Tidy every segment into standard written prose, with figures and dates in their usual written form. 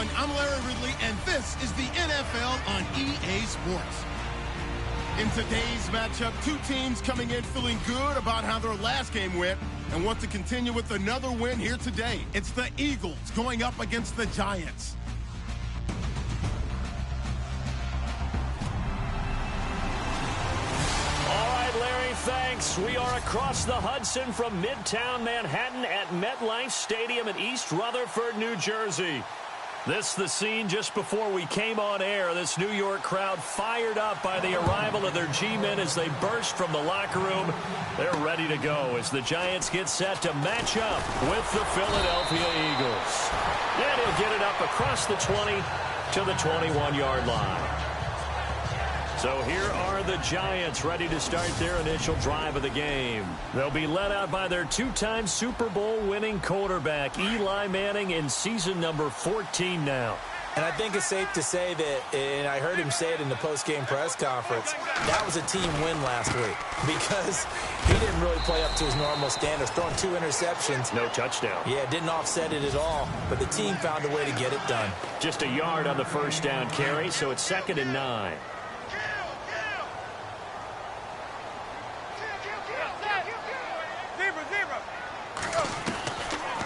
everyone. I'm Larry Ridley, and this is the NFL on EA Sports. In today's matchup, two teams coming in feeling good about how their last game went and want to continue with another win here today. It's the Eagles going up against the Giants. Larry, thanks. We are across the Hudson from Midtown Manhattan at MetLife Stadium in East Rutherford, New Jersey. This the scene just before we came on air. This New York crowd fired up by the arrival of their G-men as they burst from the locker room. They're ready to go as the Giants get set to match up with the Philadelphia Eagles. And he'll get it up across the 20 to the 21-yard line. So here are the Giants ready to start their initial drive of the game. They'll be led out by their two-time Super Bowl winning quarterback, Eli Manning, in season number 14 now. And I think it's safe to say that, and I heard him say it in the post-game press conference, that was a team win last week because he didn't really play up to his normal standards, throwing 2 interceptions. No touchdown. Yeah, didn't offset it at all, but the team found a way to get it done. Just a yard on the first down carry, so it's 2nd and 9.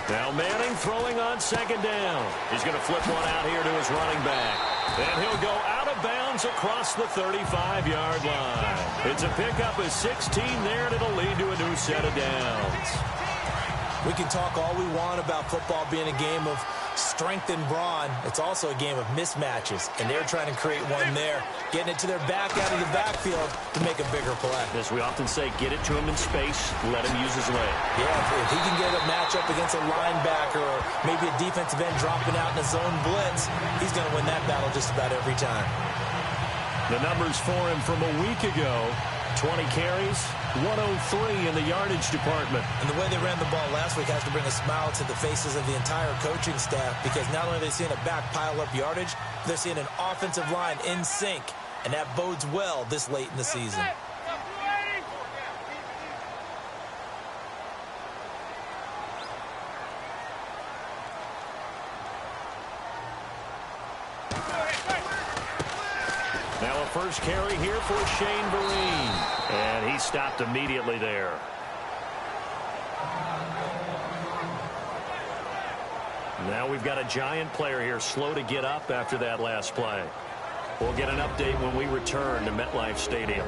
Now Manning throwing on 2nd down. He's going to flip one out here to his running back. And he'll go out of bounds across the 35-yard line. It's a pickup of 16 there, and it'll lead to a new set of downs. We can talk all we want about football being a game of strength and brawn. It's also a game of mismatches, and they're trying to create one there, getting it to their back out of the backfield to make a bigger play. As we often say, get it to him in space, let him use his leg. Yeah, if he can get a matchup against a linebacker or maybe a defensive end dropping out in a zone blitz, he's going to win that battle just about every time. The numbers for him from a week ago: 20 carries, 103 in the yardage department. And the way they ran the ball last week has to bring a smile to the faces of the entire coaching staff, because not only are they seeing a back pile up yardage, they're seeing an offensive line in sync, and that bodes well this late in the season. Now a first carry here for Shane Vereen. And he stopped immediately there. Now we've got a Giant player here slow to get up after that last play. We'll get an update when we return to MetLife Stadium.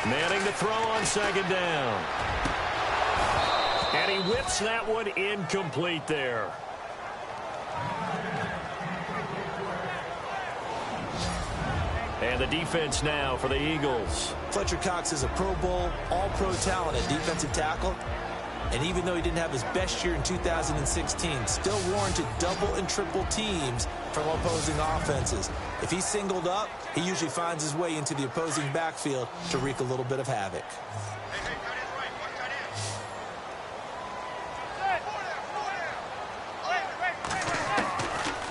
Manning to throw on 2nd down. And he whips that one incomplete there. And the defense now for the Eagles. Fletcher Cox is a Pro Bowl, all-pro talent at defensive tackle. And even though he didn't have his best year in 2016, still warranted double and triple teams from opposing offenses. If he's singled up, he usually finds his way into the opposing backfield to wreak a little bit of havoc.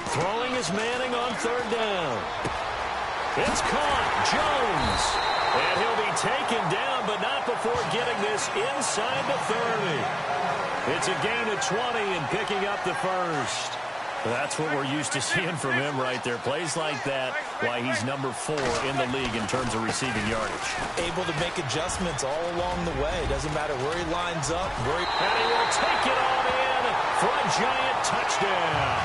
Throwing is Manning on 3rd down. It's caught. Jones. And he'll be taken down, but not before getting this inside the 30. It's a gain of 20 and picking up the first. That's what we're used to seeing from him right there. Plays like that, why he's number 4 in the league in terms of receiving yardage. Able to make adjustments all along the way. Doesn't matter where he lines up. And he will take it on in for a Giant touchdown.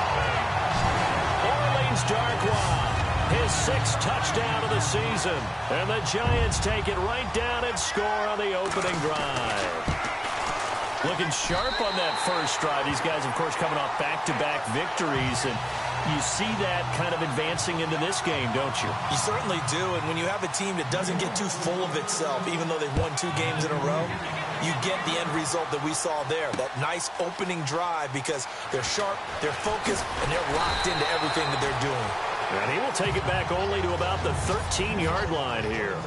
Orleans Darkwa, his 6th touchdown of the season. And the Giants take it right down and score on the opening drive. Looking sharp on that first drive. These guys, of course, coming off back-to-back victories, and you see that kind of advancing into this game, don't you? You certainly do, and when you have a team that doesn't get too full of itself, even though they've won 2 games in a row, you get the end result that we saw there, that nice opening drive, because they're sharp, they're focused, and they're locked into everything that they're doing. And he will take it back only to about the 13-yard line here.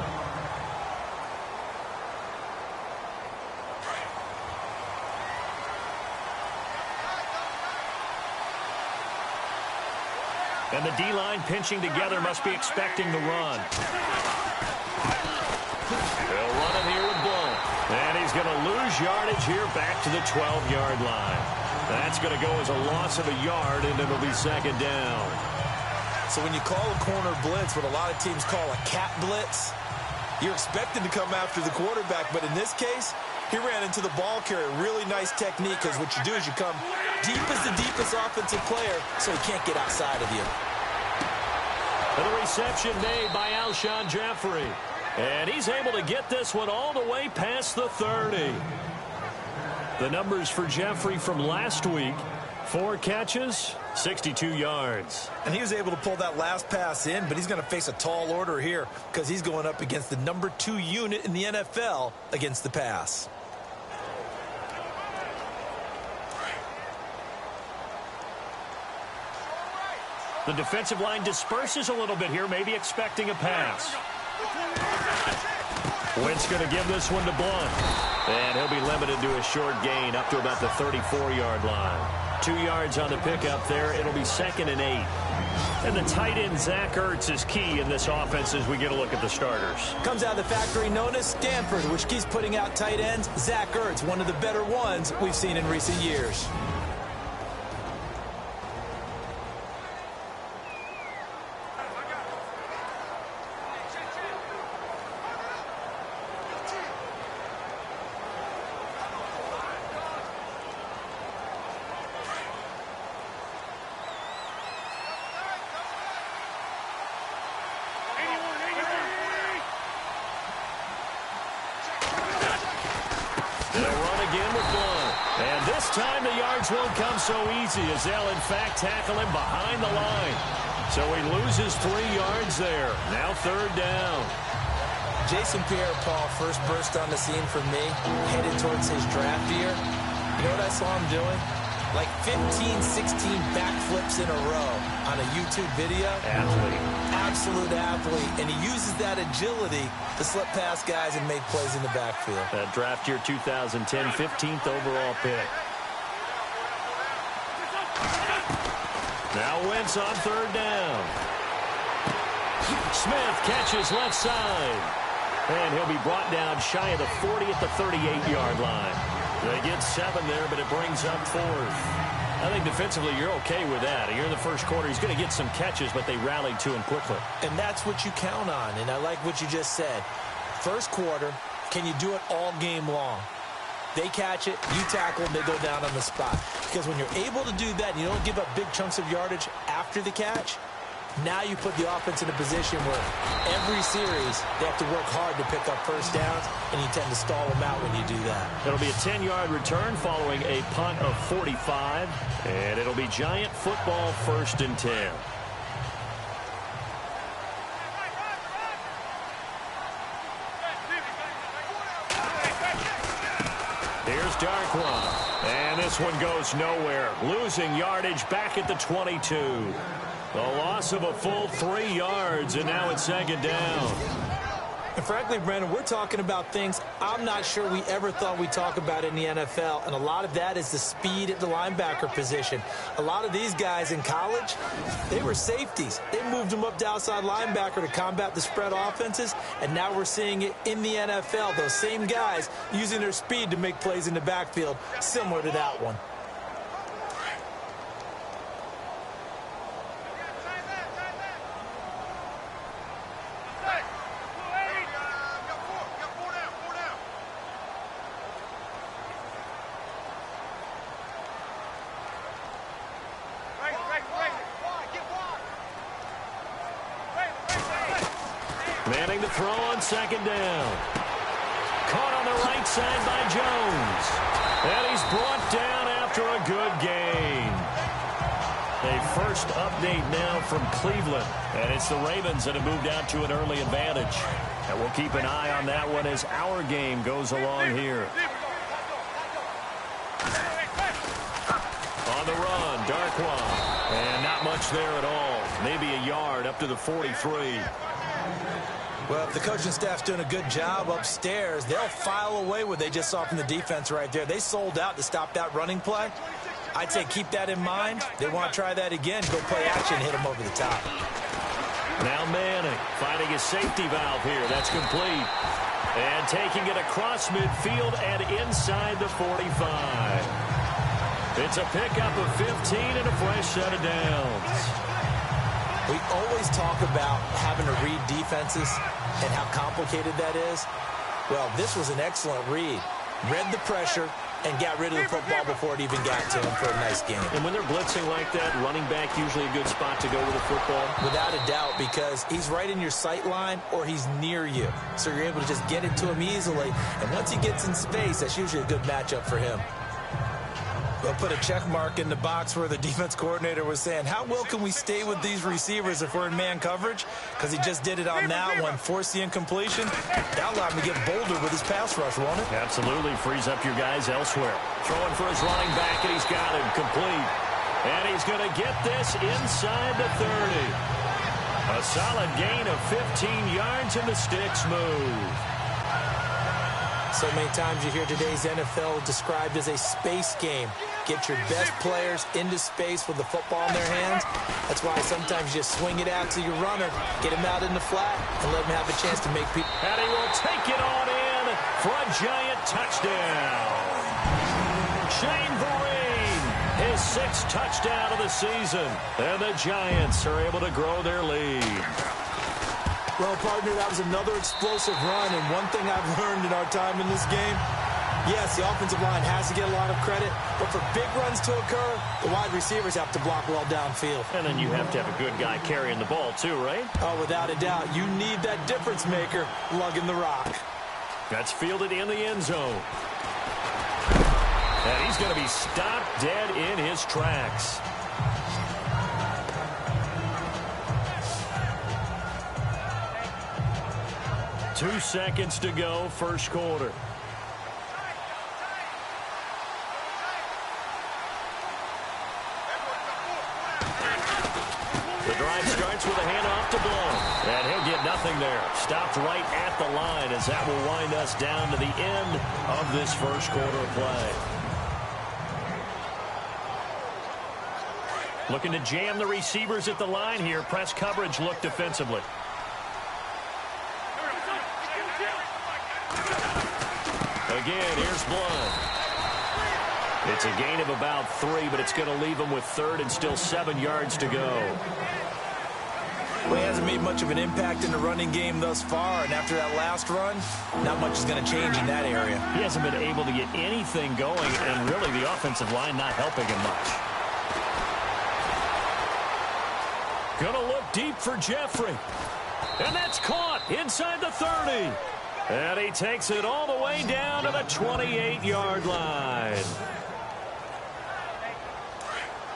And the D-line pinching together must be expecting the run. They'll run it here with Blunt. And he's going to lose yardage here back to the 12-yard line. That's going to go as a loss of a yard, and it'll be second down. So when you call a corner blitz, what a lot of teams call a cat blitz, you're expected to come after the quarterback. But in this case, he ran into the ball carrier. Really nice technique, because what you do is you come deep as the deepest offensive player, so he can't get outside of you. And the reception made by Alshon Jeffrey. And he's able to get this one all the way past the 30. The numbers for Jeffrey from last week: 4 catches, 62 yards. And he was able to pull that last pass in, but he's going to face a tall order here because he's going up against the number 2 unit in the NFL against the pass. The defensive line disperses a little bit here, maybe expecting a pass. Wentz going to give this one to Blunt. And he'll be limited to a short gain up to about the 34-yard line. 2 yards on the pickup there. It'll be 2nd and 8. And the tight end, Zach Ertz, is key in this offense as we get a look at the starters. Comes out of the factory known as Stanford, which keeps putting out tight ends. Zach Ertz, one of the better ones we've seen in recent years. Time the yards won't come so easy, as they'll in fact tackle him behind the line. So he loses 3 yards there. Now 3rd down. Jason Pierre-Paul first burst on the scene for me, headed towards his draft year. You know what I saw him doing? Like 15, 16 backflips in a row on a YouTube video. Athlete. Absolute athlete. And he uses that agility to slip past guys and make plays in the backfield. That draft year 2010, 15th overall pick. Now Wentz on 3rd down. Smith catches left side. And he'll be brought down shy of the 40 at the 38-yard line. They get 7 there, but it brings up 4th. I think defensively you're okay with that. You're in the first quarter. He's going to get some catches, but they rallied to him quickly. And that's what you count on, and I like what you just said. First quarter, can you do it all game long? They catch it, you tackle, and they go down on the spot. Because when you're able to do that and you don't give up big chunks of yardage after the catch, now you put the offense in a position where every series they have to work hard to pick up first downs, and you tend to stall them out when you do that. It'll be a 10-yard return following a punt of 45, and it'll be Giant football 1st and 10. Here's Darkwa, and this one goes nowhere. Losing yardage back at the 22. The loss of a full 3 yards, and now it's 2nd down. And frankly, Brandon, we're talking about things I'm not sure we ever thought we'd talk about in the NFL, and a lot of that is the speed at the linebacker position. A lot of these guys in college, they were safeties. They moved them up to outside linebacker to combat the spread offenses, and now we're seeing it in the NFL. Those same guys using their speed to make plays in the backfield, similar to that one. Manning to throw on 2nd down. Caught on the right side by Jones. And he's brought down after a good gain. A first update now from Cleveland. And it's the Ravens that have moved out to an early advantage. And we'll keep an eye on that one as our game goes along here. On the run, Darkwa. And not much there at all. maybe a yard up to the 43. Well, if the coaching staff's doing a good job upstairs, they'll file away what they just saw from the defense right there. They sold out to stop that running play. I'd say keep that in mind. They want to try that again. Go play action, hit them over the top. Now Manning finding his safety valve here. That's complete. And taking it across midfield and inside the 45. It's a pickup of 15 and a fresh set of downs. We always talk about having to read defenses and how complicated that is. Well, this was an excellent read. Read the pressure and got rid of the football before it even got to him for a nice game. And when they're blitzing like that, running back usually a good spot to go with the football? Without a doubt, because he's right in your sight line or he's near you. So you're able to just get it to him easily. And once he gets in space, that's usually a good matchup for him. We'll put a check mark in the box where the defense coordinator was saying, how well can we stay with these receivers if we're in man coverage? Because he just did it on that one, forced the incompletion. That allowed him to get bolder with his pass rush, won't it? Absolutely. Frees up your guys elsewhere. Throwing for his running back, and he's got him complete. And he's going to get this inside the 30. A solid gain of 15 yards, and the sticks move. So many times you hear today's NFL described as a space game. Get your best players into space with the football in their hands. That's why sometimes you just swing it out to your runner, get him out in the flat, and let him have a chance to make people. And he will take it on in for a giant touchdown. Shane Vereen, his 6th touchdown of the season. And the Giants are able to grow their lead. Well, partner, that was another explosive run, and one thing I've learned in our time in this game, yes, the offensive line has to get a lot of credit, but for big runs to occur, the wide receivers have to block well downfield. And then you have to have a good guy carrying the ball too, right? Oh, without a doubt. You need that difference maker lugging the rock. That's fielded in the end zone. And he's going to be stopped dead in his tracks. Two seconds to go, first quarter. The drive starts with a handoff to Blount. And he'll get nothing there. Stopped right at the line as that will wind us down to the end of this first quarter of play. Looking to jam the receivers at the line here. Press coverage look defensively. Again, here's Blount. It's a gain of about 3, but it's going to leave him with 3rd and still 7 yards to go. Well, he hasn't made much of an impact in the running game thus far, and after that last run, not much is going to change in that area. He hasn't been able to get anything going, and really the offensive line not helping him much. Going to look deep for Jeffrey. And that's caught inside the 30. And he takes it all the way down to the 28-yard line.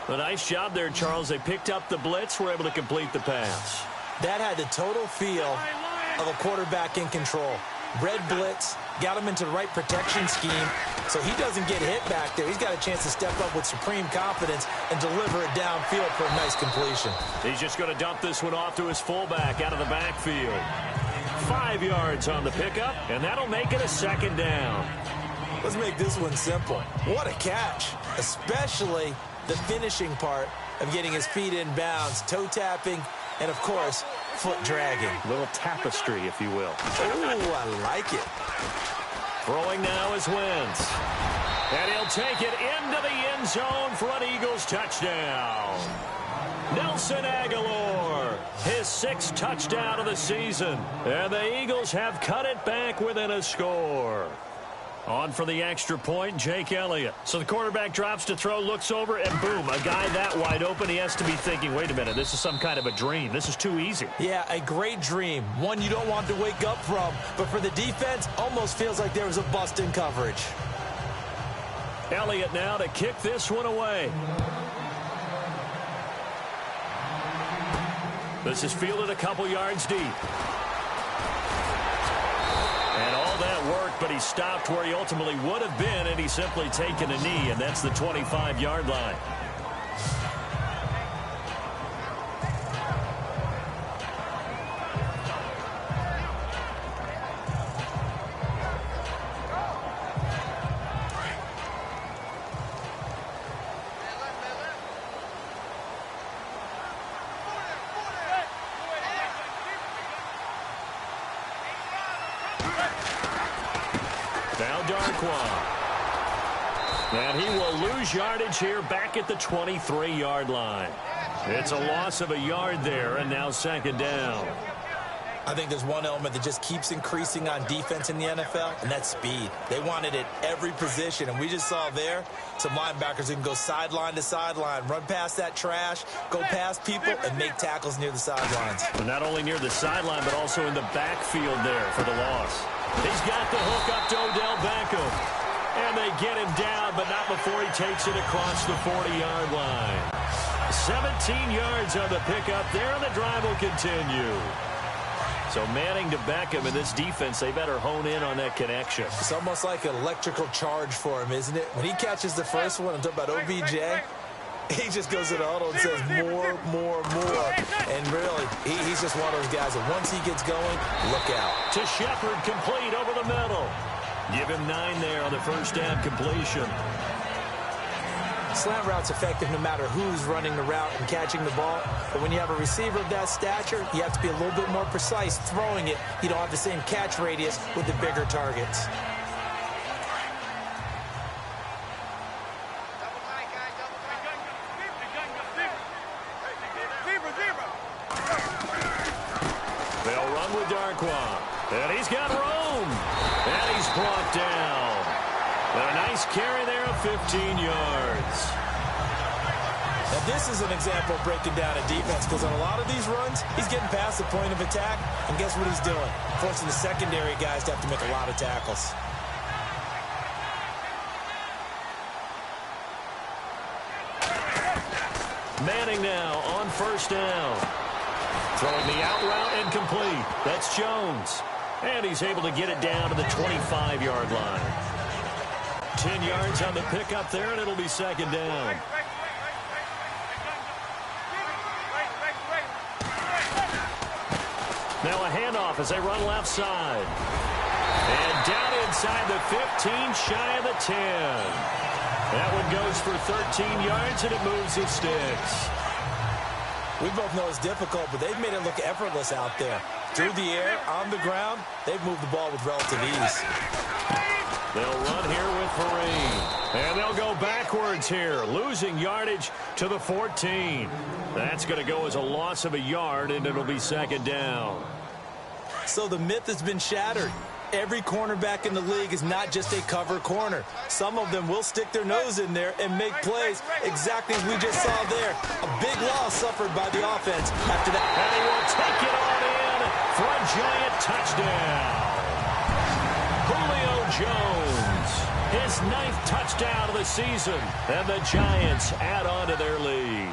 A nice job there, Charles. They picked up the blitz, were able to complete the pass. That had the total feel of a quarterback in control. Red blitz, got him into the right protection scheme, so he doesn't get hit back there. He's got a chance to step up with supreme confidence and deliver it downfield for a nice completion. He's just going to dump this one off to his fullback out of the backfield. 5 yards on the pickup, and that'll make it a 2nd down. Let's make this one simple. What a catch, especially the finishing part of getting his feet in bounds, toe tapping, and of course, foot dragging. A little tapestry, if you will. Oh, I like it. Throwing now is Wentz. And he'll take it into the end zone for an Eagles touchdown. Nelson Aguilar, his 6th touchdown of the season. And the Eagles have cut it back within a score. On for the extra point, Jake Elliott. So the quarterback drops to throw, looks over, and boom, a guy that wide open. He has to be thinking, wait a minute, this is some kind of a dream. This is too easy. Yeah, a great dream. One you don't want to wake up from. But for the defense, almost feels like there was a bust in coverage. Elliott now to kick this one away. This is fielded a couple yards deep. And all that worked, but he stopped where he ultimately would have been, and he's simply taken a knee, and that's the 25-yard line. Now Darkwa. And he will lose yardage here back at the 23-yard line. It's a loss of a yard there, and now second down. I think there's one element that just keeps increasing on defense in the NFL, and that's speed. They want it at every position, and we just saw there some linebackers who can go sideline to sideline, run past that trash, go past people, and make tackles near the sidelines. And not only near the sideline, but also in the backfield there for the loss. He's got the hook up to Odell Beckham. And they get him down, but not before he takes it across the 40-yard line. 17 yards on the pickup there, and the drive will continue. So Manning to Beckham in this defense, they better hone in on that connection. It's almost like an electrical charge for him, isn't it? When he catches the first one, I'm talking about OBJ, he just goes to the huddle and says more, more, more. And really, he's just one of those guys that once he gets going, look out. To Shepard, complete over the middle. Give him 9 there on the first down completion. Slant route's effective no matter who's running the route and catching the ball. But when you have a receiver of that stature, you have to be a little bit more precise throwing it. You don't have the same catch radius with the bigger targets. They'll run with Darkwa. And he's got room. And he's brought down. And a nice carry there of 15 yards. Now, this is an example of breaking down a defense, because on a lot of these runs, he's getting past the point of attack, and guess what he's doing? Forcing the secondary guys to have to make a lot of tackles. Manning now on first down. Throwing the out route incomplete. That's Jones. And he's able to get it down to the 25-yard line. 10 yards on the pickup there, and it'll be second down. Now a handoff as they run left side. And down inside the 15, shy of the 10. That one goes for 13 yards, and it moves the sticks. We both know it's difficult, but they've made it look effortless out there. Through the air, on the ground, they've moved the ball with relative ease. They'll run here with Vereen. And they'll go backwards here, losing yardage to the 14. That's going to go as a loss of a yard, and it'll be second down. So the myth has been shattered. Every cornerback in the league is not just a cover corner. Some of them will stick their nose in there and make plays exactly as we just saw there. A big loss suffered by the offense after that. And he will take it on in for a giant touchdown. Julio Jones, his 9th touchdown of the season, and the Giants add on to their lead.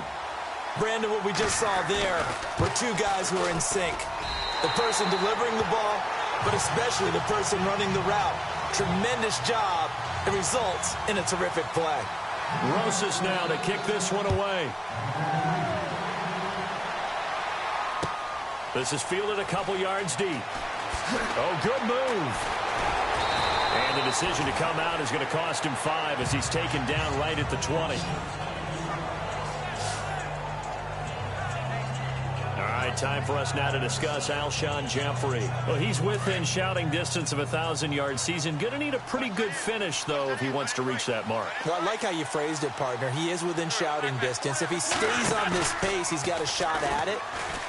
Brandon, what we just saw there were two guys who are in sync. The person delivering the ball, but especially the person running the route. Tremendous job. It results in a terrific play. Rosas now to kick this one away. This is fielded a couple yards deep. Oh, good move. And the decision to come out is going to cost him 5 as he's taken down right at the 20. All right, time for us now to discuss Alshon Jeffrey. Well, he's within shouting distance of a 1,000-yard season. Going to need a pretty good finish, though, if he wants to reach that mark. Well, I like how you phrased it, partner. He is within shouting distance. If he stays on this pace, he's got a shot at it.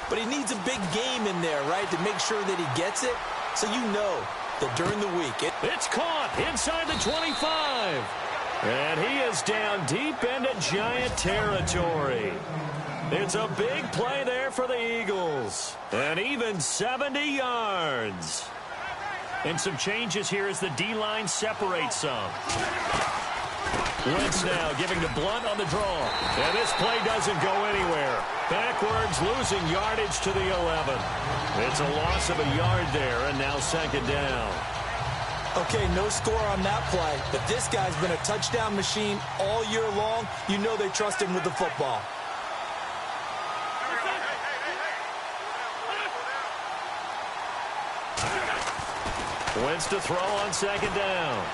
But he needs a big game in there, right, to make sure that he gets it. So you know that during the week. It's caught inside the 25. And he is down deep into Giant territory. It's a big play there for the Eagles. And even 70 yards. And some changes here as the D-line separates some. Wentz now giving to Blunt on the draw. And this play doesn't go anywhere. Backwards, losing yardage to the 11. It's a loss of a yard there, and now second down. Okay, no score on that play, but this guy's been a touchdown machine all year long. You know they trust him with the football. Wentz to throw on second down.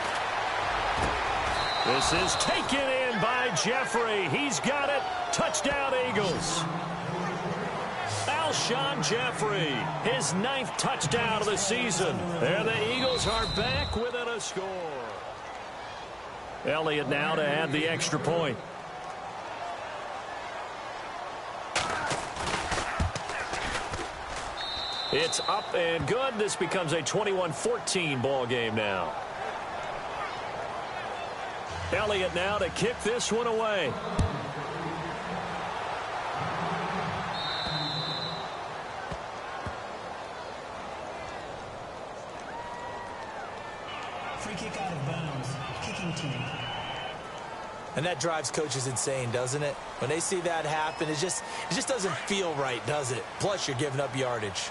This is taken in by Jeffrey. He's got it. Touchdown, Eagles. Alshon Jeffrey, his 9th touchdown of the season. And the Eagles Eagles are back within a score. Elliott now to add the extra point. It's up and good. This becomes a 21-14 ball game now. Elliott now to kick this one away. Free kick out of bounds. Kicking team. And that drives coaches insane, doesn't it? When they see that happen, it just doesn't feel right, does it? Plus, you're giving up yardage.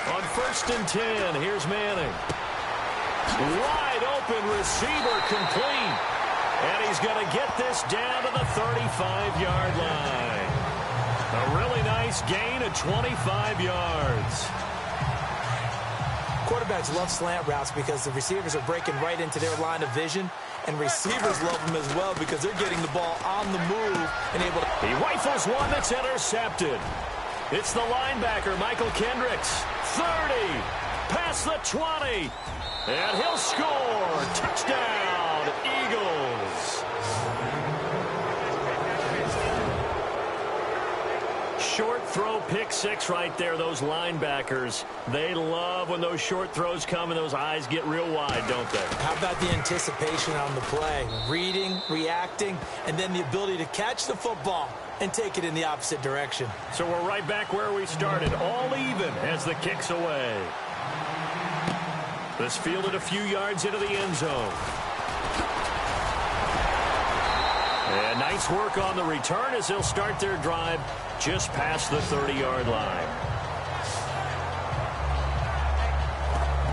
On 1st and 10, here's Manning. Wide open receiver complete. And he's going to get this down to the 35-yard line. A really nice gain of 25 yards. Quarterbacks love slant routes because the receivers are breaking right into their line of vision, and receivers love them as well because they're getting the ball on the move and able to... He rifles one that's intercepted. It's the linebacker, Michael Kendricks. 30, past the 20, and he'll score. Touchdown, Eagles. Short throw, pick six right there. Those linebackers, they love when those short throws come and those eyes get real wide, don't they? How about the anticipation on the play? Reading, reacting, and then the ability to catch the football and take it in the opposite direction. So we're right back where we started, all even as the kick's away. This fielded a few yards into the end zone. And nice work on the return as they'll start their drive just past the 30-yard line.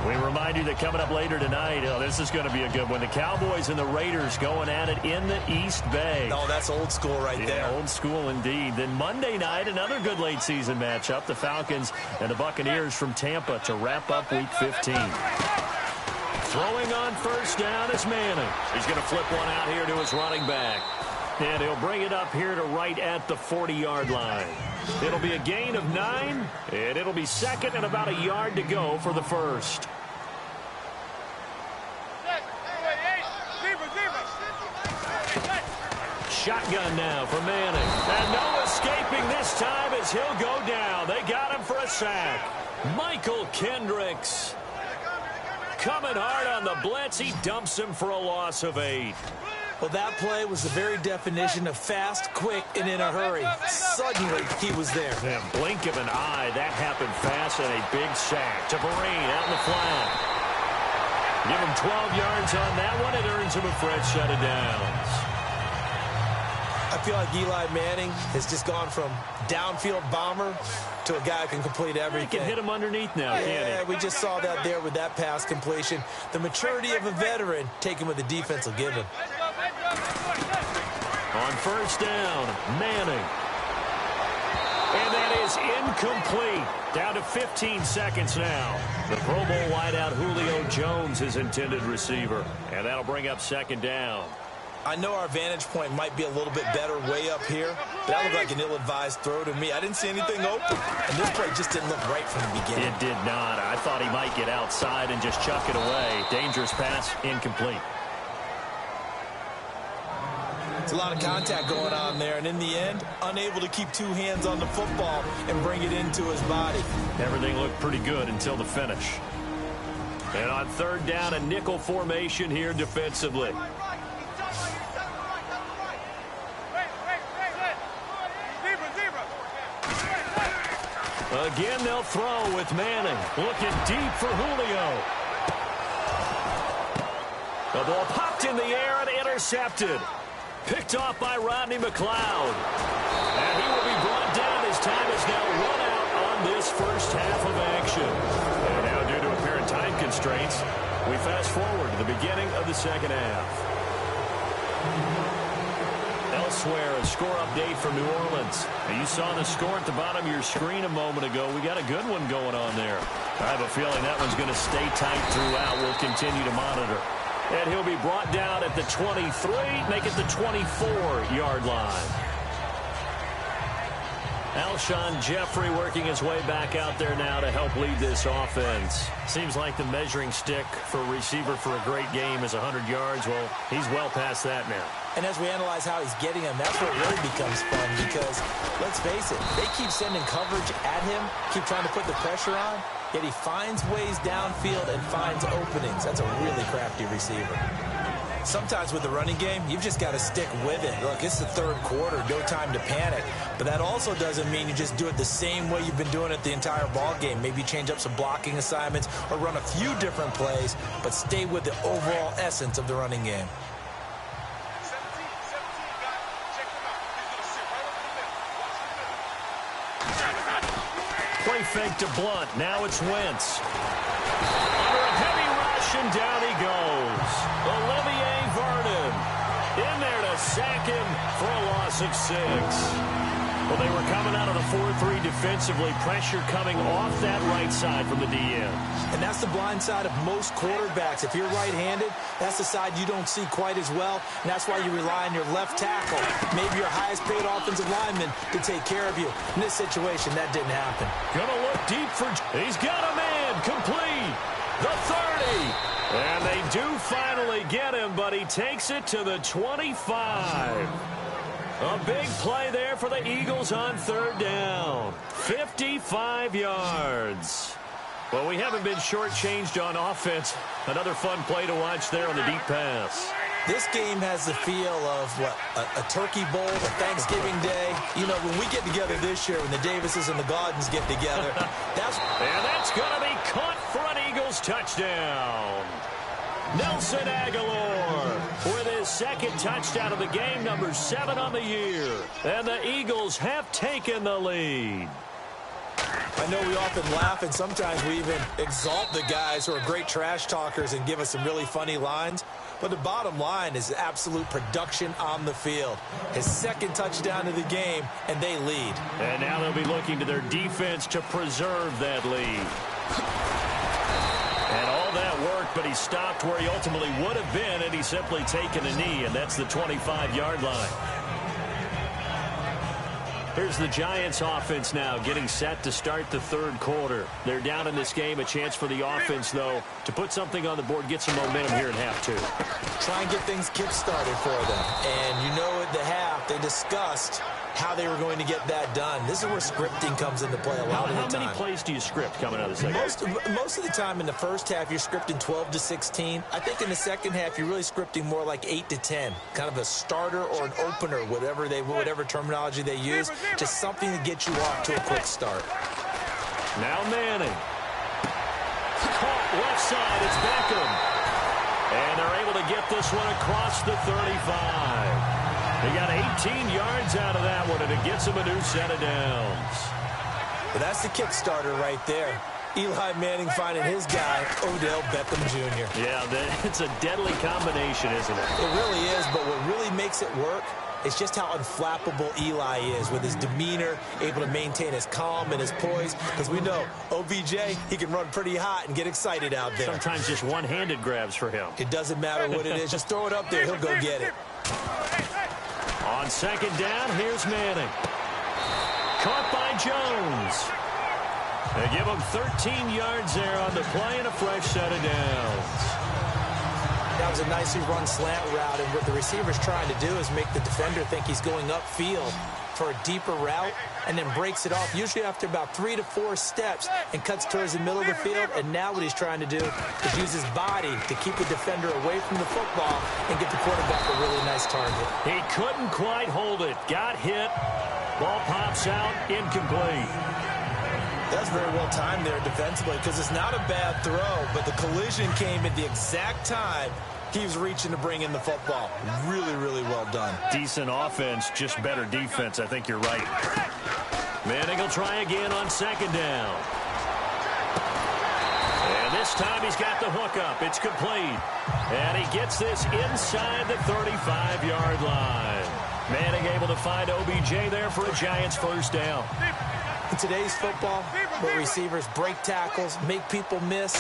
We remind you that coming up later tonight, this is going to be a good one. The Cowboys and the Raiders going at it in the East Bay. Oh, that's old school right there. Old school indeed. Then Monday night, another good late-season matchup. The Falcons and the Buccaneers from Tampa to wrap up Week 15. Throwing on 1st down is Manning. He's going to flip one out here to his running back. And he'll bring it up here to right at the 40-yard line. It'll be a gain of 9, and it'll be second and about a yard to go for the first. Shotgun now for Manning. And no escaping this time as he'll go down. They got him for a sack. Michael Kendricks coming hard on the blitz. He dumps him for a loss of 8. Well, that play was the very definition of fast, quick, and in a hurry. Suddenly, he was there. Yeah, blink of an eye. That happened fast and a big sack to Vereen out in the flat. Give him 12 yards on that one. It earns him a fresh set of downs. I feel like Eli Manning has just gone from downfield bomber to a guy who can complete everything. He can hit him underneath now, can't he? We just saw that there with that pass completion. The maturity of a veteran taken with the defense will give him. On 1st down, Manning. And that is incomplete. Down to 15 seconds now. The Pro Bowl wideout Julio Jones is intended receiver. And that'll bring up 2nd down. I know our vantage point might be a little bit better way up here, but that looked like an ill-advised throw to me. I didn't see anything open, and this play just didn't look right from the beginning. It did not. I thought he might get outside and just chuck it away. Dangerous pass, incomplete. It's a lot of contact going on there, and in the end, unable to keep 2 hands on the football and bring it into his body. Everything looked pretty good until the finish. And on 3rd down, a nickel formation here defensively. Again, they'll throw with Manning. Looking deep for Julio. The ball popped in the air and intercepted. Picked off by Rodney McLeod. And he will be brought down. His time is now run out on this first half of action. And now, due to apparent time constraints, we fast forward to the beginning of the 2nd half. Elsewhere, a score update from New Orleans. Now, you saw the score at the bottom of your screen a moment ago. We got a good one going on there. I have a feeling that one's going to stay tight throughout. We'll continue to monitor. And he'll be brought down at the 23, make it the 24-yard line. Alshon Jeffrey working his way back out there now to help lead this offense. Seems like the measuring stick for a receiver for a great game is 100 yards. Well, he's well past that now. And as we analyze how he's getting them, that's where it really becomes fun because, let's face it, they keep sending coverage at him, keep trying to put the pressure on, yet he finds ways downfield and finds openings. That's a really crafty receiver. Sometimes with the running game, you've just got to stick with it. Look, it's the third quarter, no time to panic. But that also doesn't mean you just do it the same way you've been doing it the entire ball game. Maybe change up some blocking assignments or run a few different plays, but stay with the overall essence of the running game. Play fake to Blunt. Now it's Wentz. Under a heavy rush, and down he goes. Olivier Vernon in there to sack him for a loss of 6. Well, they were coming out of the 4-3 defensively. Pressure coming off that right side from the DN. And that's the blind side of most quarterbacks. If you're right-handed, that's the side you don't see quite as well. And that's why you rely on your left tackle, maybe your highest-paid offensive lineman, to take care of you. In this situation, that didn't happen. Gonna look deep for... He's got a man. Complete. The 30. And they do finally get him, but he takes it to the 25. A big play there for the Eagles on third down. 55 yards. Well, we haven't been shortchanged on offense. Another fun play to watch there on the deep pass. This game has the feel of, what, a turkey bowl, a Thanksgiving day. You know, when we get together this year, when the Davises and the Gaudens get together, that's going to be caught for an Eagles touchdown. Nelson Aguilar with his second touchdown of the game, number 7 on the year. And the Eagles have taken the lead. I know we often laugh, and sometimes we even exalt the guys who are great trash talkers and give us some really funny lines. But the bottom line is absolute production on the field. His second touchdown of the game, and they lead. And now they'll be looking to their defense to preserve that lead. And all that work, but he stopped where he ultimately would have been, and he's simply taken a knee, and that's the 25-yard line. Here's the Giants offense now getting set to start the third quarter. They're down in this game. A chance for the offense, though, to put something on the board, get some momentum here in half 2. Try and get things kick-started for them. And you know at the half, they discussed how they were going to get that done. This is where scripting comes into play a lot of the time. How many plays do you script coming out of the second? Most of the time in the first half, you're scripting 12 to 16. I think in the second half, you're really scripting more like 8 to 10. Kind of a starter or an opener, whatever terminology they use. Just something to get you off to a quick start. Now Manning. Caught left side. It's Beckham. And they're able to get this one across the 35. They got 18 yards out of that one, and it gets him a new set of downs. But that's the kick-starter right there. Eli Manning finding his guy, Odell Beckham Jr. Yeah, it's a deadly combination, isn't it? It really is, but what really makes it work is just how unflappable Eli is with his demeanor, able to maintain his calm and his poise. Because we know, OBJ, he can run pretty hot and get excited out there. Sometimes just one-handed grabs for him. It doesn't matter what it is. Just throw it up there. He'll go get it. On second down, here's Manning. Caught by Jones. They give him 13 yards there on the play and a fresh set of downs. That was a nicely run slant route, and what the receiver's trying to do is make the defender think he's going upfield for a deeper route and then breaks it off, usually after about 3 to 4 steps, and cuts towards the middle of the field. And now what he's trying to do is use his body to keep the defender away from the football and get the quarterback a really nice target. He couldn't quite hold it. Got hit. Ball pops out. Incomplete. That's very well timed there defensively, because it's not a bad throw, but the collision came at the exact time he was reaching to bring in the football. Really, really well done. Decent offense, just better defense. I think you're right. Manning will try again on second down. And this time he's got the hook up. It's complete. And he gets this inside the 35-yard line. Manning able to find OBJ there for a Giants first down. In today's football, where receivers break tackles, make people miss,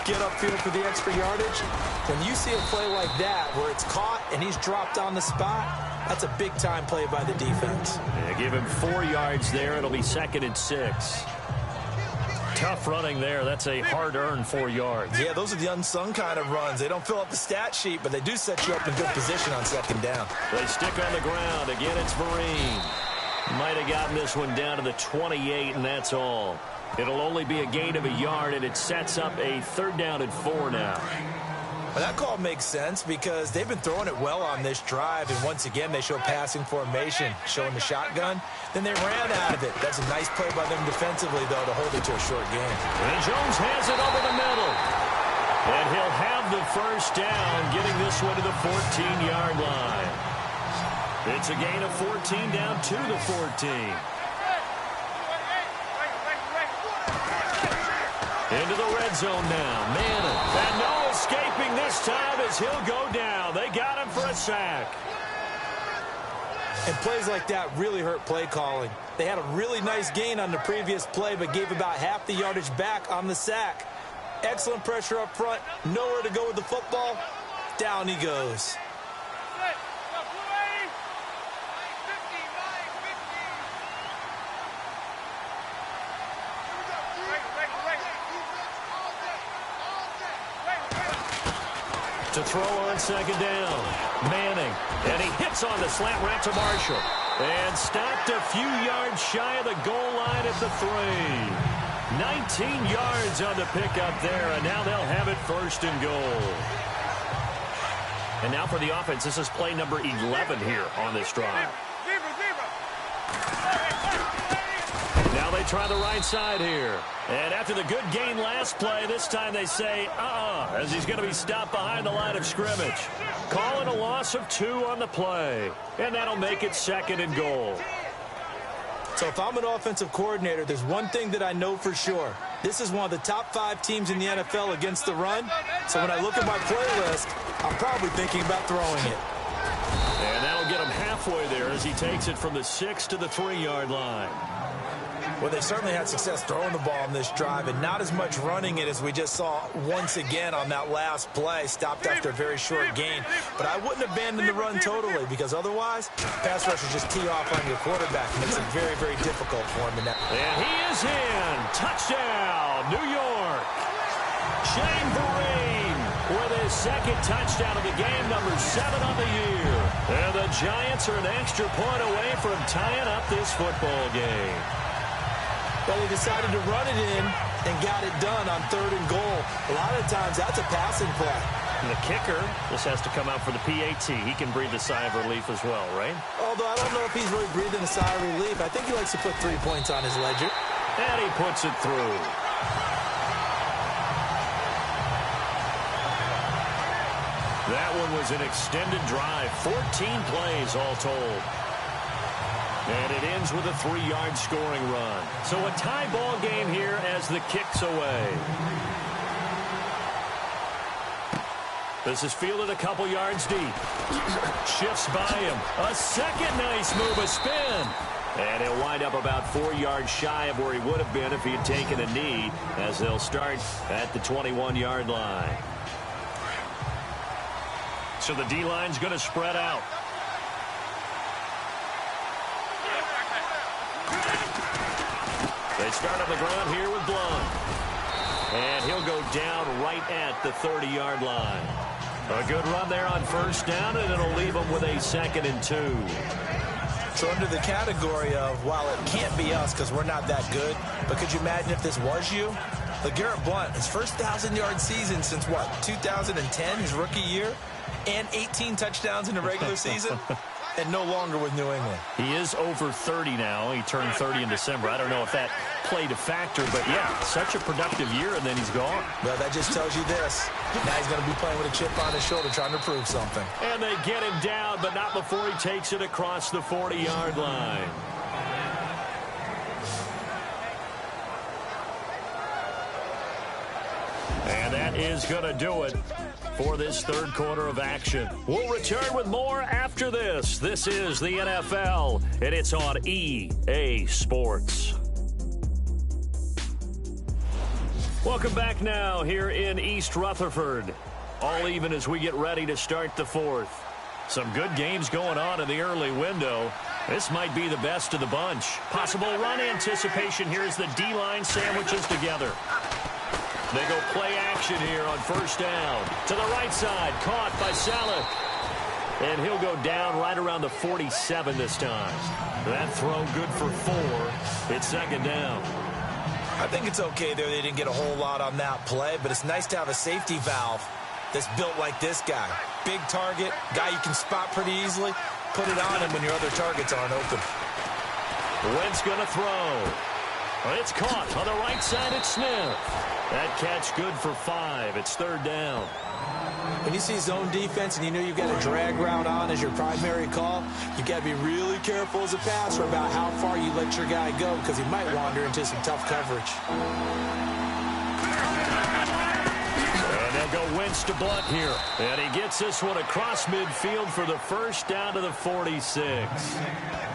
get upfield for the extra yardage, when you see a play like that where it's caught and he's dropped on the spot, That's a big-time play by the defense. Yeah, give him 4 yards there. It'll be 2nd and 6. Tough running there. That's a hard-earned 4 yards. Yeah, those are the unsung kind of runs. They don't fill up the stat sheet, but they do set you up in good position on 2nd down. They stick on the ground. Again, it's Vereen. Might have gotten this one down to the 28, and that's all. It'll only be a gain of a yard, and it sets up a 3rd down and 4 now. Well, that call makes sense because they've been throwing it well on this drive, and once again they show passing formation, showing the shotgun. Then they ran out of it. That's a nice play by them defensively, though, to hold it to a short game. And Jones has it over the middle. And he'll have the 1st down, getting this one to the 14-yard line. It's a gain of 14 down to the 14. Into the red zone now. Manning. And no escaping this time as he'll go down. They got him for a sack. And plays like that really hurt play calling. They had a really nice gain on the previous play, but gave about half the yardage back on the sack. Excellent pressure up front. Nowhere to go with the football. Down he goes. To throw on 2nd down. Manning. And he hits on the slant route to Marshall. And stopped a few yards shy of the goal line at the 3. 19 yards on the pickup there, and now they'll have it 1st and goal. And now for the offense, this is play number 11 here on this drive. Now they try the right side here. And after the good gain last play, this time they say, as he's going to be stopped behind the line of scrimmage. Calling a loss of 2 on the play. And that'll make it 2nd and goal. So if I'm an offensive coordinator, there's one thing that I know for sure. This is one of the top 5 teams in the NFL against the run. So when I look at my playlist, I'm probably thinking about throwing it. And that'll get him halfway there as he takes it from the 6 to the 3-yard line. Well, they certainly had success throwing the ball on this drive and not as much running it as we just saw once again on that last play. Stopped after a very short gain. But I wouldn't abandon the run totally because otherwise, pass rushers just tee off on your quarterback. Makes it very, very difficult for him. And he is in. Touchdown, New York. Shane Vereen with his 2nd touchdown of the game, number 7 on the year. And the Giants are an extra point away from tying up this football game. Well, he decided to run it in and got it done on 3rd and goal. A lot of times, that's a passing play. And the kicker, this has to come out for the PAT. He can breathe a sigh of relief as well, right? Although I don't know if he's really breathing a sigh of relief. I think he likes to put 3 points on his ledger. And he puts it through. That one was an extended drive. 14 plays all told. And it ends with a 3-yard scoring run. So a tie ball game here as the kick's away. This is fielded a couple yards deep. Shifts by him. A 2nd nice move, a spin. And he'll wind up about 4 yards shy of where he would have been if he had taken a knee, as they'll start at the 21-yard line. So the D-line's going to spread out. They start on the ground here with Blunt. And he'll go down right at the 30-yard line. A good run there on 1st down, and it'll leave them with a 2nd and 2. So under the category of, while it can't be us because we're not that good, but could you imagine if this was you? LeGarrette Blunt, his first 1,000-yard season since, what, 2010, his rookie year? And 18 touchdowns in the regular season? And no longer with New England. He is over 30 now. He turned 30 in December. I don't know if that played a factor, but yeah, such a productive year, and then he's gone. Well, that just tells you this. Now he's going to be playing with a chip on his shoulder trying to prove something. And they get him down, but not before he takes it across the 40-yard line. And that is going to do it for this 3rd quarter of action. We'll return with more after this. This is the NFL, and it's on EA Sports. Welcome back now here in East Rutherford. All even as we get ready to start the 4th. Some good games going on in the early window. This might be the best of the bunch. Possible run anticipation here as the D-line sandwiches together. They go play action here on first down. To the right side, caught by Mallyg. And he'll go down right around the 47 this time. That throw good for 4. It's second down. I think it's okay there. They didn't get a whole lot on that play, but it's nice to have a safety valve that's built like this guy. Big target, guy you can spot pretty easily. Put it on him when your other targets aren't open. Wentz going to throw. It's caught on the right side at Smith. That catch good for 5. It's third down. When you see zone defense and you know you've got a drag route on as your primary call, you've got to be really careful as a passer about how far you let your guy go because he might wander into some tough coverage. And they'll go Wentz to Blunt here. And he gets this one across midfield for the first down to the 46.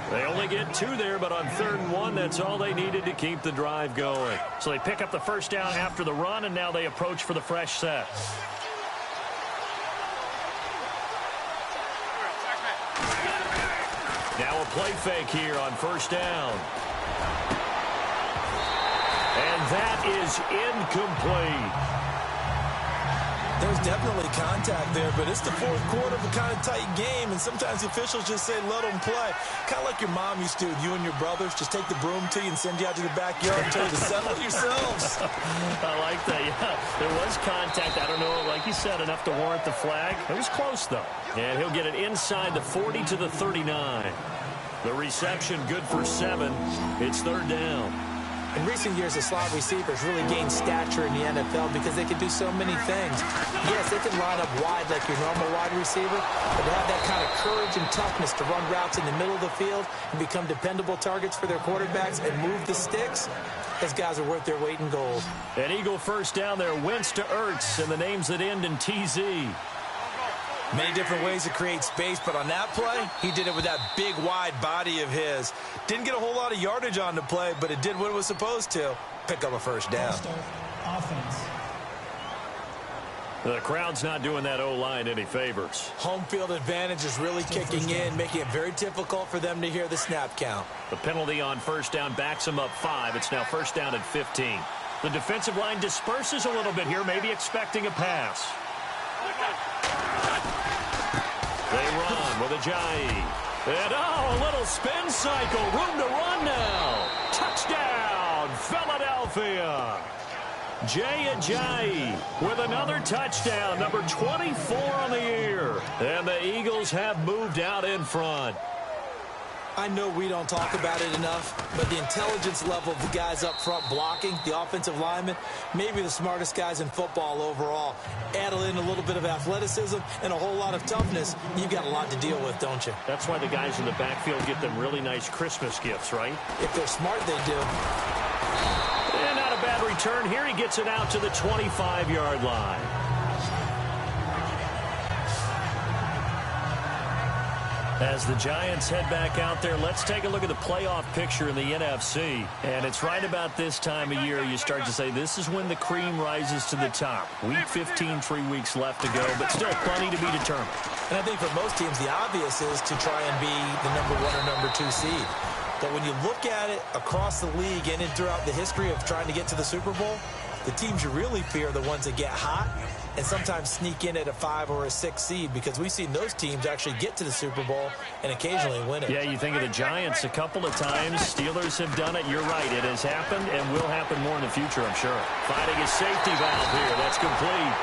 They only get 2 there, but on 3rd and 1, that's all they needed to keep the drive going. So they pick up the first down after the run, and now they approach for the fresh set. Now a play fake here on first down. And that is incomplete. There's definitely contact there, but it's the 4th quarter of a kind of tight game, and sometimes the officials just say, let them play. Kind of like your mom used to with you and your brothers. Just take the broom to you and send you out to the backyard and tell you to settle yourselves. I like that, yeah. There was contact. I don't know, like you said, enough to warrant the flag. It was close, though. And he'll get it inside the 40 to the 39. The reception good for 7. It's third down. In recent years, the slot receivers really gained stature in the NFL because they can do so many things. Yes, they can line up wide like your normal wide receiver, but to have that kind of courage and toughness to run routes in the middle of the field and become dependable targets for their quarterbacks and move the sticks, those guys are worth their weight in gold. An Eagle first down there, Wentz to Ertz, and the names that end in TZ. Many different ways to create space, but on that play, he did it with that big, wide body of his. Didn't get a whole lot of yardage on the play, but it did what it was supposed to. Pick up a first down. Offense. The crowd's not doing that O-line any favors. Home field advantage is really kicking in, making it very difficult for them to hear the snap count. The penalty on first down backs them up 5. It's now first down at 15. The defensive line disperses a little bit here, maybe expecting a pass. They run with Ajayi. And, a little spin cycle. Room to run now. Touchdown, Philadelphia. Jay Ajayi with another touchdown, number 24 on the year. And the Eagles have moved out in front. I know we don't talk about it enough, but the intelligence level of the guys up front blocking, the offensive linemen, maybe the smartest guys in football overall. Add in a little bit of athleticism and a whole lot of toughness, you've got a lot to deal with, don't you? That's why the guys in the backfield get them really nice Christmas gifts, right? If they're smart, they do. And not a bad return here. He gets it out to the 25-yard line. As the Giants head back out there, let's take a look at the playoff picture in the NFC. And it's right about this time of year you start to say this is when the cream rises to the top. Week 15, 3 weeks left to go, but still plenty to be determined. And I think for most teams, the obvious is to try and be the number 1 or number 2 seed. But when you look at it across the league and throughout the history of trying to get to the Super Bowl, the teams you really fear are the ones that get hot and sometimes sneak in at a 5 or a 6 seed, because we've seen those teams actually get to the Super Bowl and occasionally win it. Yeah, you think of the Giants a couple of times. Steelers have done it. You're right. It has happened and will happen more in the future, I'm sure. Finding a safety valve here. That's complete.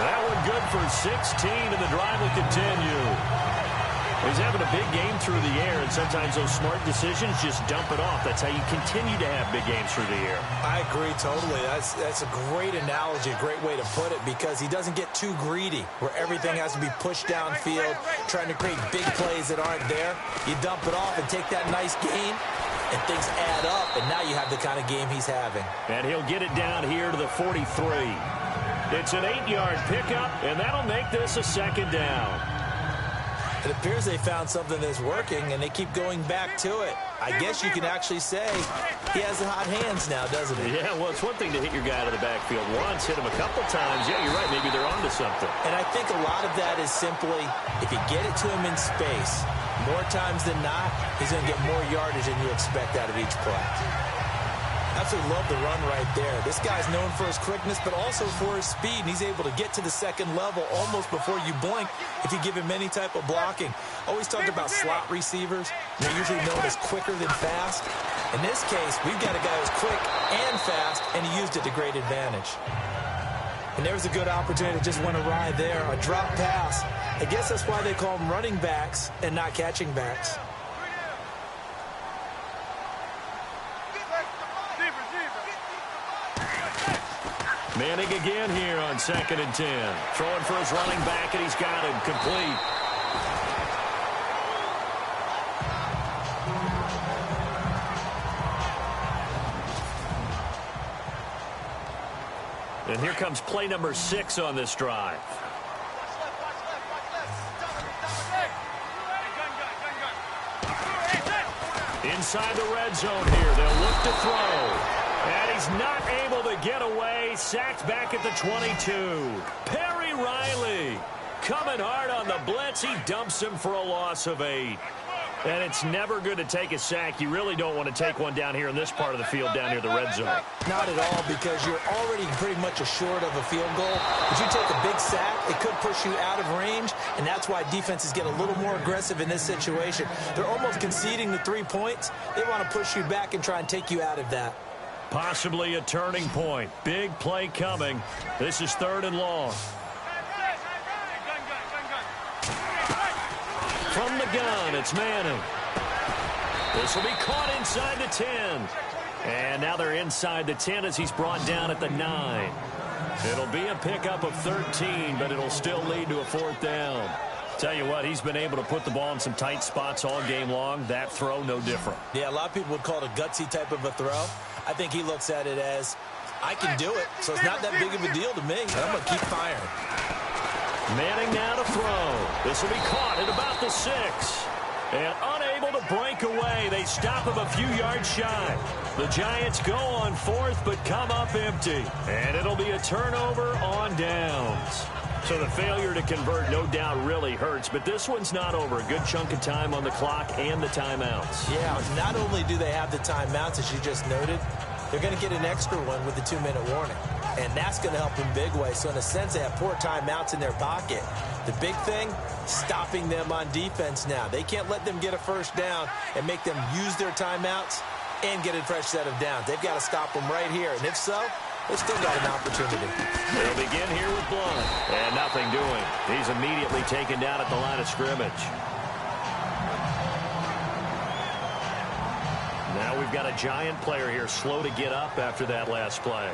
That one good for 16, and the drive will continue. He's having a big game through the air, and sometimes those smart decisions just dump it off. That's how you continue to have big games through the air. I agree totally. That's a great analogy, a great way to put it, because he doesn't get too greedy where everything has to be pushed downfield, trying to create big plays that aren't there. You dump it off and take that nice gain, and things add up, and now you have the kind of game he's having. And he'll get it down here to the 43. It's an 8-yard pickup, and that'll make this a second down. It appears they found something that's working, and they keep going back to it. I guess you can actually say he has the hot hands now, doesn't he? Yeah, well, it's one thing to hit your guy out of the backfield once, hit him a couple times. Yeah, you're right. Maybe they're onto something. And I think a lot of that is simply if you get it to him in space, more times than not, he's going to get more yardage than you expect out of each play. Absolutely love the run right there. This guy's known for his quickness, but also for his speed. And he's able to get to the second level almost before you blink if you give him any type of blocking. Always talked about slot receivers. They're usually known as quicker than fast. In this case, we've got a guy who's quick and fast, and he used it to great advantage. And there's a good opportunity that just went awry there, a drop pass. I guess that's why they call them running backs and not catching backs. Manning again here on 2nd and 10. Throwing for his running back, and he's got him complete. And here comes play number 6 on this drive. Inside the red zone here. They'll look to throw. And he's not able to get away. Sacked back at the 22. Perry Riley coming hard on the blitz. He dumps him for a loss of 8. And it's never good to take a sack. You really don't want to take one down here in this part of the field down near the red zone. Not at all, because you're already pretty much assured of a field goal. If you take a big sack, it could push you out of range, and that's why defenses get a little more aggressive in this situation. They're almost conceding the 3 points. They want to push you back and try and take you out of that. Possibly a turning point. Big play coming. This is 3rd and long. From the gun, it's Manning. This will be caught inside the 10. And now they're inside the 10 as he's brought down at the 9. It'll be a pickup of 13, but it'll still lead to a 4th down. Tell you what, he's been able to put the ball in some tight spots all game long. That throw, no different. Yeah, a lot of people would call it a gutsy type of a throw. I think he looks at it as, I can do it, so it's not that big of a deal to me. I'm going to keep firing. Manning now to throw. This will be caught at about the 6. And unable to break away. They stop him a few yards shy. The Giants go on 4th, but come up empty. And it'll be a turnover on downs. So the failure to convert, no doubt, really hurts. But this one's not over. A good chunk of time on the clock and the timeouts. Yeah, not only do they have the timeouts, as you just noted, they're going to get an extra one with the 2-minute warning. And that's going to help in big way. So in a sense, they have 4 timeouts in their pocket. The big thing, stopping them on defense now. They can't let them get a first down and make them use their timeouts and get a fresh set of downs. They've got to stop them right here. And if so, they've still got an opportunity. They'll begin here with Blunt. And nothing doing. He's immediately taken down at the line of scrimmage. Now we've got a Giant player here slow to get up after that last play.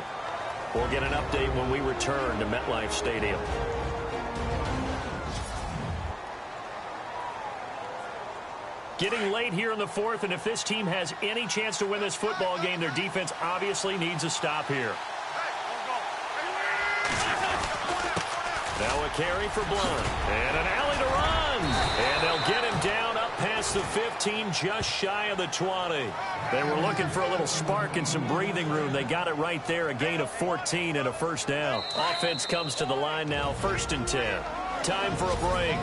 We'll get an update when we return to MetLife Stadium. Getting late here in the 4th, and if this team has any chance to win this football game, their defense obviously needs a stop here. Now a carry for Blunt. And an alley to run. And they'll get him down up past the 15, just shy of the 20. They were looking for a little spark and some breathing room. They got it right there, a gain of 14 and a first down. Offense comes to the line now, 1st and 10. Time for a break.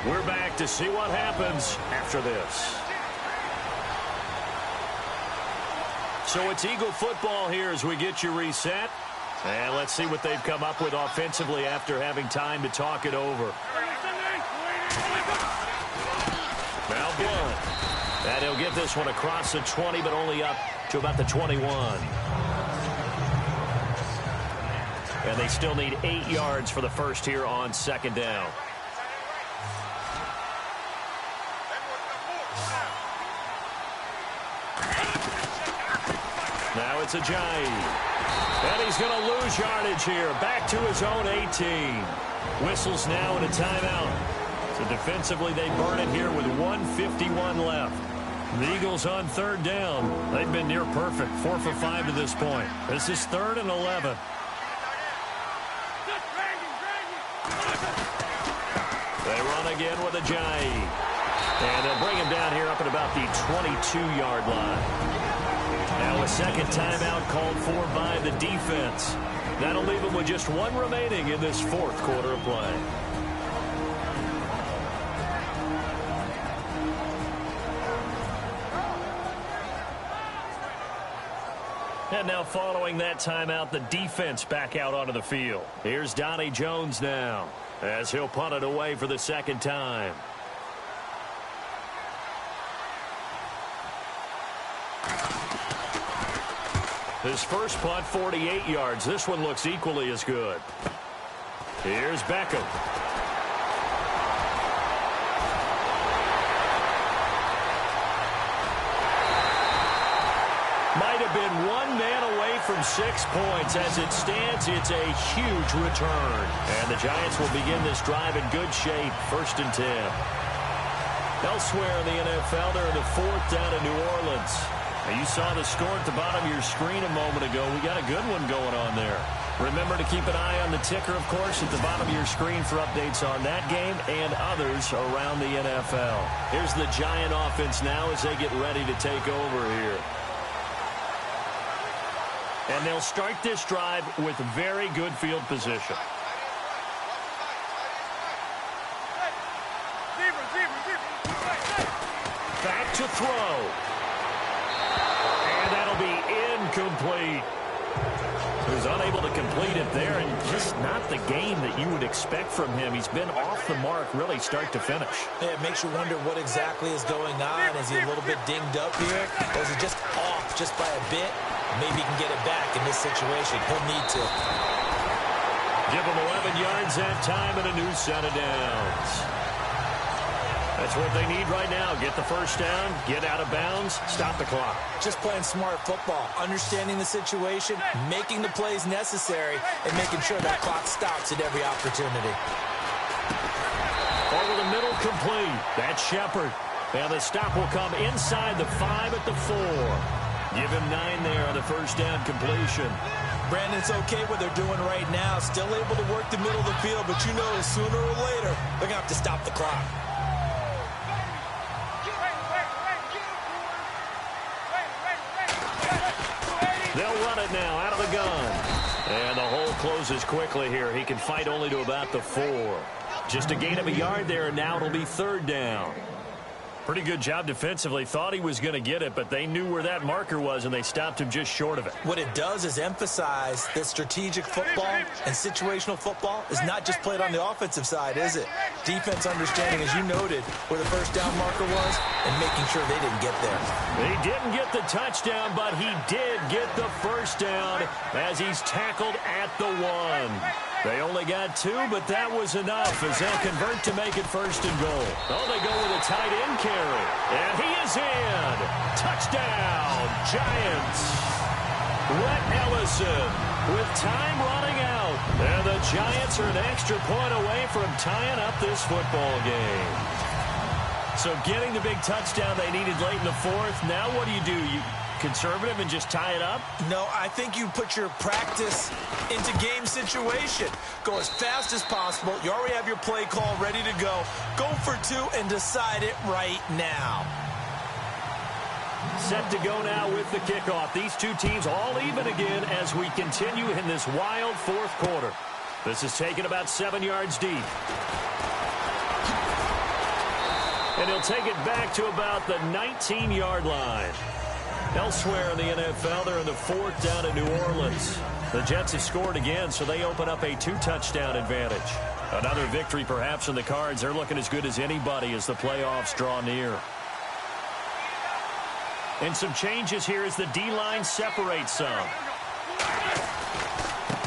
We're back to see what happens after this. So it's Eagle football here as we get you reset. And let's see what they've come up with offensively after having time to talk it over. Now Blunt. And he'll get this one across the 20, but only up to about the 21. And they still need 8 yards for the first here on 2nd down. Now it's Ajayi. And he's going to lose yardage here. Back to his own 18. Whistles now in a timeout. So defensively, they burn it here with 1:51 left. The Eagles on 3rd down. They've been near perfect. 4 for 5 to this point. This is 3rd and 11. They run again with a Giant. And they'll bring him down here up at about the 22-yard line. Now a second timeout called for by the defense. That'll leave them with just one remaining in this fourth quarter of play. And now following that timeout, the defense back out onto the field. Here's Donnie Jones now as he'll punt it away for the second time. His first punt, 48 yards. This one looks equally as good. Here's Beckham. Might have been one man away from 6 points. As it stands, it's a huge return. And the Giants will begin this drive in good shape, 1st and 10. Elsewhere in the NFL, they're in the 4th down in New Orleans. Now, you saw the score at the bottom of your screen a moment ago. We got a good one going on there. Remember to keep an eye on the ticker, of course, at the bottom of your screen for updates on that game and others around the NFL. Here's the Giant offense now as they get ready to take over here. And they'll start this drive with very good field position. Back to throw. And that'll be incomplete. He was unable to complete it there, and just not the game that you would expect from him. He's been off the mark really start to finish. Yeah, it makes you wonder what exactly is going on. Is he a little bit dinged up here? Or is it just off just by a bit? Maybe he can get it back in this situation. He'll need to. Give him 11 yards that time and a new set of downs. That's what they need right now. Get the first down, get out of bounds, stop the clock. Just playing smart football, understanding the situation, making the plays necessary, and making sure that clock stops at every opportunity. Over the middle, complete. That's Shepard. And the stop will come inside the 5 at the 4. Give him 9 there on the first down completion. Brandon, it's okay what they're doing right now. Still able to work the middle of the field, but you know sooner or later, they're going to have to stop the clock. They'll run it now out of the gun. And the hole closes quickly here. He can fight only to about the 4. Just a gain of a yard there, and now it'll be 3rd down. Pretty good job defensively. Thought he was going to get it, but they knew where that marker was, and they stopped him just short of it. What it does is emphasize that strategic football and situational football is not just played on the offensive side, is it? Defense understanding, as you noted, where the first down marker was and making sure they didn't get there. He didn't get the touchdown, but he did get the first down as he's tackled at the 1. They only got 2, but that was enough as they'll convert to make it 1st and goal. Oh, they go with a tight end carry. And he is in. Touchdown, Giants. Rhett Ellison with time running out. And the Giants are an extra point away from tying up this football game. So getting the big touchdown they needed late in the 4th. Now what do? You conservative and just tie it up? No, I think you put your practice into game situation. Go as fast as possible. You already have your play call ready to go. Go for 2 and decide it right now. Set to go now with the kickoff. These two teams all even again as we continue in this wild 4th quarter. This is taken about 7 yards deep. And he'll take it back to about the 19-yard line. Elsewhere in the NFL, they're in the 4th down in New Orleans. The Jets have scored again, so they open up a 2-touchdown advantage. Another victory perhaps in the cards. They're looking as good as anybody as the playoffs draw near. And some changes here as the D-line separates some.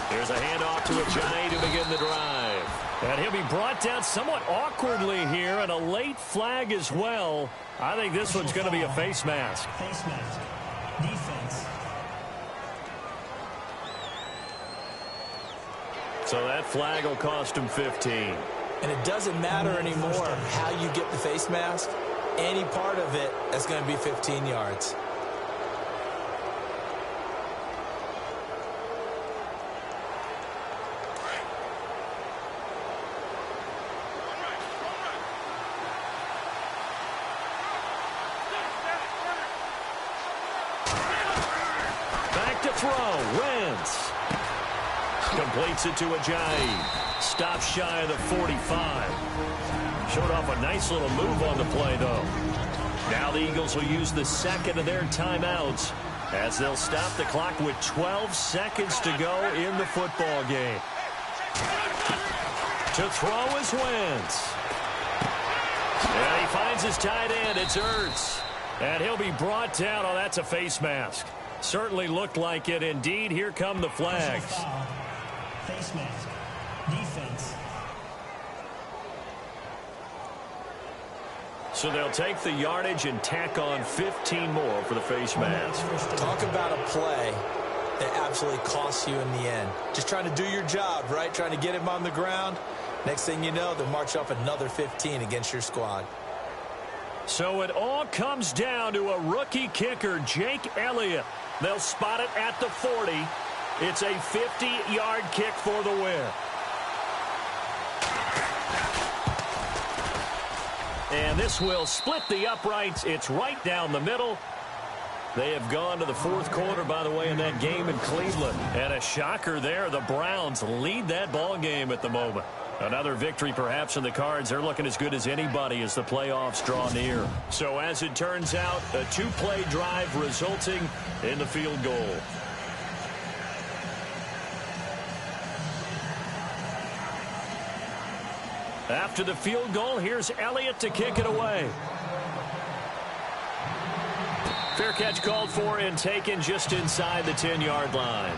Here's a handoff to Ajayi to begin the drive. And he'll be brought down somewhat awkwardly here, and a late flag as well. I think this one's going to be a face mask. Face mask. Defense. So that flag will cost him 15. And it doesn't matter anymore how you get the face mask. Any part of it is going to be 15 yards. throw. Wentz completes it to Ajayi. Stops shy of the 45. Showed off a nice little move on the play, though. Now the Eagles will use the second of their timeouts as they'll stop the clock with 12 seconds to go in the football game. To throw is Wentz. And he finds his tight end. It's Ertz. And he'll be brought down. Oh, that's a face mask. Certainly looked like it. Indeed, here come the flags. Face mask. Defense. So they'll take the yardage and tack on 15 more for the face mask. Talk about a play that absolutely costs you in the end. Just trying to do your job, right? Trying to get him on the ground. Next thing you know, they'll march off another 15 against your squad. So it all comes down to a rookie kicker, Jake Elliott. They'll spot it at the 40. It's a 50-yard kick for the win. And this will split the uprights. It's right down the middle. They have gone to the fourth quarter, by the way, in that game in Cleveland. And a shocker there. The Browns lead that ball game at the moment. Another victory perhaps in the cards. They're looking as good as anybody as the playoffs draw near. So as it turns out, a two-play drive resulting in the field goal. After the field goal, here's Elliott to kick it away. Fair catch called for and taken just inside the 10-yard line.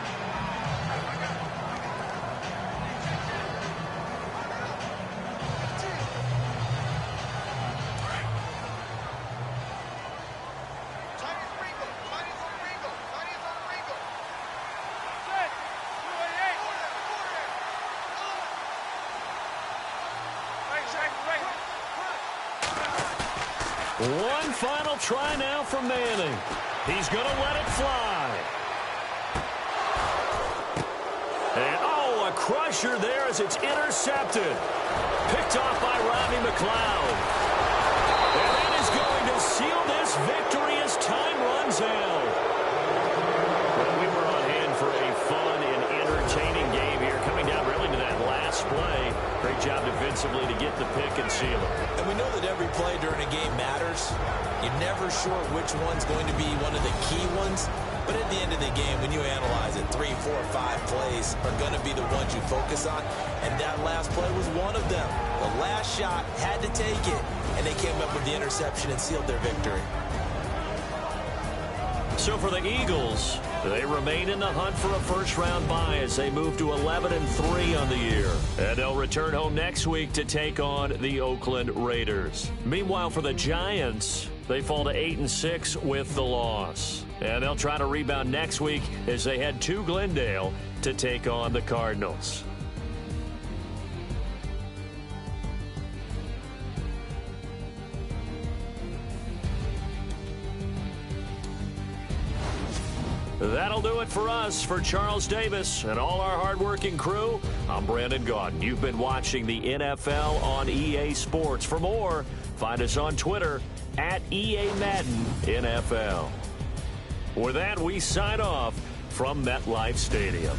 One final try now from Manning. He's going to let it fly. And, oh, a crusher there as it's intercepted. Picked off by Rodney McLeod. And that is going to seal this victory as time runs out. Well, we were on hand for a fun and entertaining game here, coming down really to that last play. Great job defensively to get the pick and seal it. And we know that every play during a game matters. You're never sure which one's going to be one of the key ones. But at the end of the game, when you analyze it, 3, 4, 5 plays are going to be the ones you focus on. And that last play was one of them. The last shot had to take it. And they came up with the interception and sealed their victory. So for the Eagles, they remain in the hunt for a first-round bye as they move to 11-3 on the year. And they'll return home next week to take on the Oakland Raiders. Meanwhile, for the Giants, they fall to 8-6 with the loss. And they'll try to rebound next week as they head to Glendale to take on the Cardinals. That'll do it for us. For Charles Davis and all our hardworking crew, I'm Brandon Gaudin. You've been watching the NFL on EA Sports. For more, find us on Twitter at EA Madden NFL. With that, we sign off from MetLife Stadium.